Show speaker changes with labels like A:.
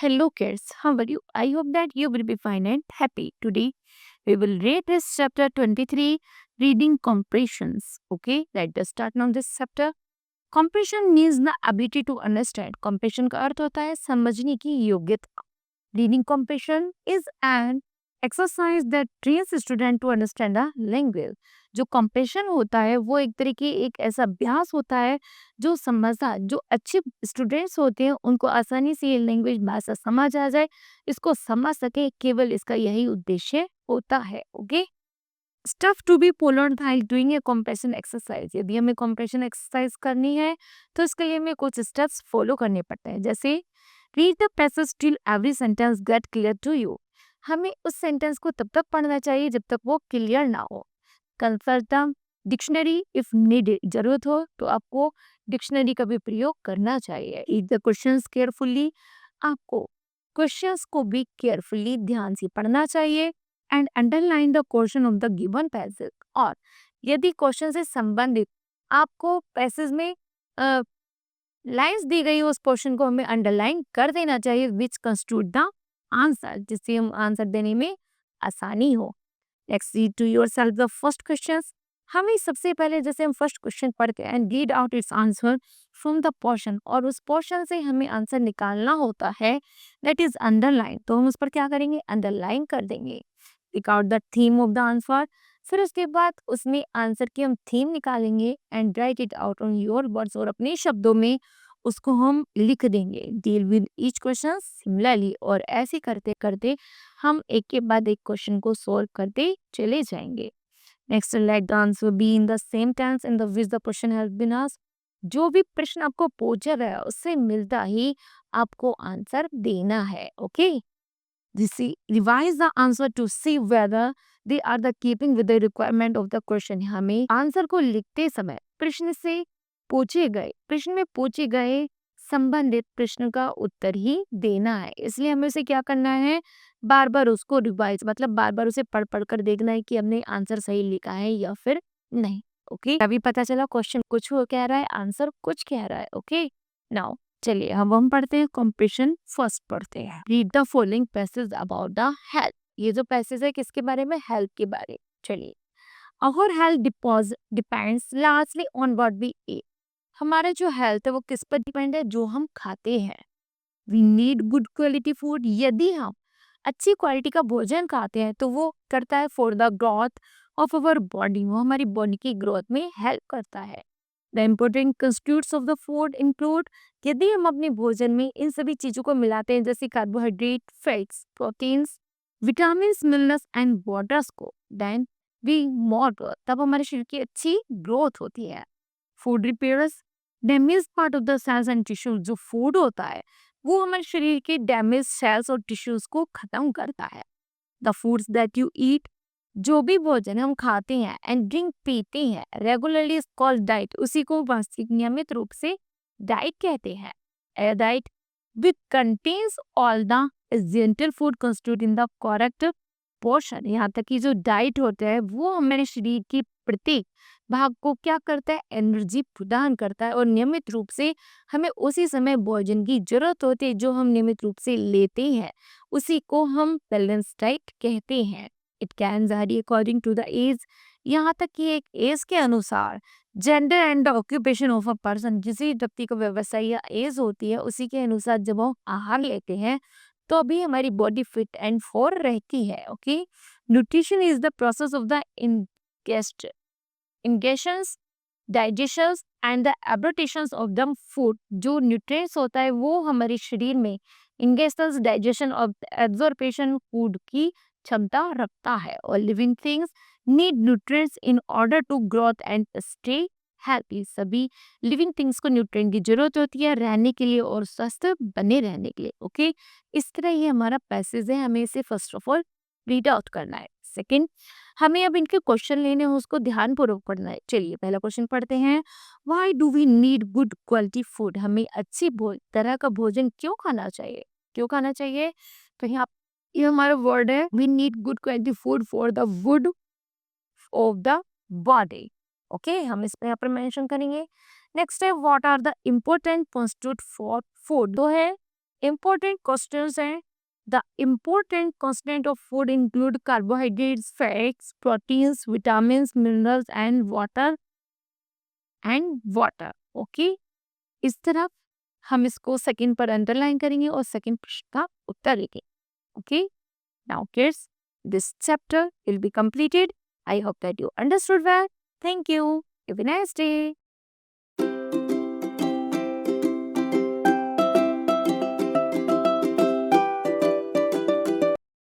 A: Hello kids, how are you? I hope that you will be fine and happy. Today we will read this chapter 23, reading comprehensions. Okay, let's start now this chapter. Comprehension means the ability to understand. Comprehension का अर्थ होता है समझने की योग्यता. Reading comprehension is an exercise that trains student to understand a language. जो compression होता है वो एक तरीके एक ऐसा अभ्यास होता है जो समझदार जो अच्छे स्टूडेंट्स होते हैं उनको आसानी से ये लैंग्वेज भाषा समझ आ जाए, इसको समझ सके, केवल इसका यही उद्देश्य होता है. Okay, stuff to be followed while doing a compression exercise. यदि हमें कंप्रेशन एक्सरसाइज करनी है तो इसके लिए हमें कुछ स्टेप्स फॉलो करने पड़ते हैं. जैसे read the passage till every sentence get clear to you. हमें उस सेंटेंस को तब तक पढ़ना चाहिए जब तक वो क्लियर ना हो. Consult the dictionary if needed. जरूरत हो तो आपको डिक्शनरी का भी प्रयोग करना चाहिए. Read the questions carefully. आपको क्वेश्चंस को भी केयरफुली ध्यान से पढ़ना चाहिए. And underline the question of the given passage. और यदि क्वेश्चन से संबंधित आपको पैसेज में लाइन्स दी गई उस क्वेश्चन को हमें अंडरलाइन कर देना चाहिए विच कंस्टिट्यूट द आंसर, जिससे हम आंसर देने में आसानी हो. Next read to yourself the first question. हमें सबसे पहले जैसे हम फर्स्ट क्वेश्चन पढ़ते हैं and read out its answer from the portion, और उस पोर्शन से हमें आंसर निकालना होता है दैट इज अंडरलाइन. तो हम उस पर क्या करेंगे, अंडरलाइन कर देंगे. Tick out the theme of the answer. फिर उसके बाद उसमें आंसर की हम थीम निकालेंगे and right it out on your words, और अपने शब्दों में उसको हम लिख देंगे. Deal with each question similarly. और ऐसे करते करते हम एक के बाद एक क्वेश्चन को सॉल्व करते चले जाएंगे. Next, let the answer be in the same tense in the which the question has been asked. जो भी प्रश्न आपको पूछा गया है उससे मिलता ही आपको आंसर देना है. Okay, revise the answer to see whether they are the keeping with the requirement of the question. हमें आंसर को लिखते समय प्रश्न में पूछे गए संबंधित प्रश्न का उत्तर ही देना है. इसलिए हमें उसे क्या करना है, बार बार उसको रिवाइज मतलब बार बार उसे पढ़ पढ़ कर देखना है कि हमने आंसर सही लिखा है या फिर नहीं. ओके, अभी पता चला क्वेश्चन कुछ हो कह रहा है, आंसर कुछ कह रहा है. ओके, नाउ चलिए अब हम पढ़ते हैं कॉम्प्रेशन. फर्स्ट पढ़ते हैं. Read the following passage about the health. ये जो पैसेज है किसके बारे में, हेल्थ के बारे में. चलिए, our health depends largely on what we eat. हमारा जो हेल्थ है वो किस पर डिपेंड है, जो हम खाते हैं. We need good quality food. यदि हम अच्छी क्वालिटी का भोजन खाते हैं तो वो करता है for the growth of our body. वो हमारी बॉडी की ग्रोथ में हेल्प करता है. The important constitutes of the food include. यदि हम अपने भोजन में इन सभी चीजों को मिलाते हैं जैसे carbohydrate, fats, proteins, vitamin, minerals and waters को, देन वी मोर ग्रोथ. तब हमारे शरीर की अच्छी ग्रोथ होती है. Food repairs damage part of the cells and tissues. जो फूड होता है वो हमारे शरीर के डैमेज सेल्स और टिश्यूज को खत्म करता है. The foods that you eat. जो भी भोजन हम खाते हैं एंड ड्रिंक पीते हैं रेगुलरली इज कॉल्ड डाइट. उसी को वास्तविक नियमित रूप से डाइट कहते हैं. A diet which contains all the essential food constituent in the correct portion. यहाँ तक कि जो डाइट होता है वो हमारे शरीर की प्रत्येक भाग को क्या करता है, एनर्जी प्रदान करता है. और नियमित रूप से हमें उसी समय भोजन की जरूरत होती है जो हम नियमित रूप से लेते हैं, उसी को हम बैलेंस डाइट कहते हैं. It can vary according to the age. यहाँ तक कि एक एज के अनुसार, gender and the occupation of a person. जिस व्यक्ति को व्यवसाय या एज होती है उसी के अनुसार जब हम आहार लेते हैं तो अभी हमारी बॉडी फिट एंड फोर रहती है. Okay, nutrition is the process of the ingestions, digestions and the absorptions of the food. जो न्यूट्रिएंट्स होता है वो हमारे शरीर में इंगेशंस, डाइजेशन और एब्जॉर्प्शन फूड की क्षमता रखता है. और living things need nutrients in order to growth and stay healthy. सभी लिविंग थिंग्स को न्यूट्रिएंट की जरूरत होती है रहने के लिए और स्वस्थ बने रहने के लिए. ओके, इस तरह ये हमारा पैसेज है, हमें इसे first of all read out करना है. सेकंड, हमें अब इनके क्वेश्चन लेने हैं, उसको ध्यानपूर्वक पढ़ना है. चलिए पहला क्वेश्चन पढ़ते हैं. Why do we need good quality food. हमें अच्छी तरह का भोजन क्यों खाना चाहिए, क्यों खाना चाहिए. तो यहाँ ये हमारा वर्ड है, we need good quality food for the good of the body. Okay, हम इस पे यहाँ पर मेंशन करेंगे. नेक्स्ट है, what are the important constitute for food. तो है important questions हैं. The important constituent of food include carbohydrates, fats, proteins, vitamins, minerals and water. Okay. इस तरह हम इसको सेकंड पर अंडरलाइन करेंगे और सेकंड प्रश्न का उत्तर लिखेंगे. Okay. Now kids, this chapter will be completed. I hope that you understood well. Thank you. Have a nice day.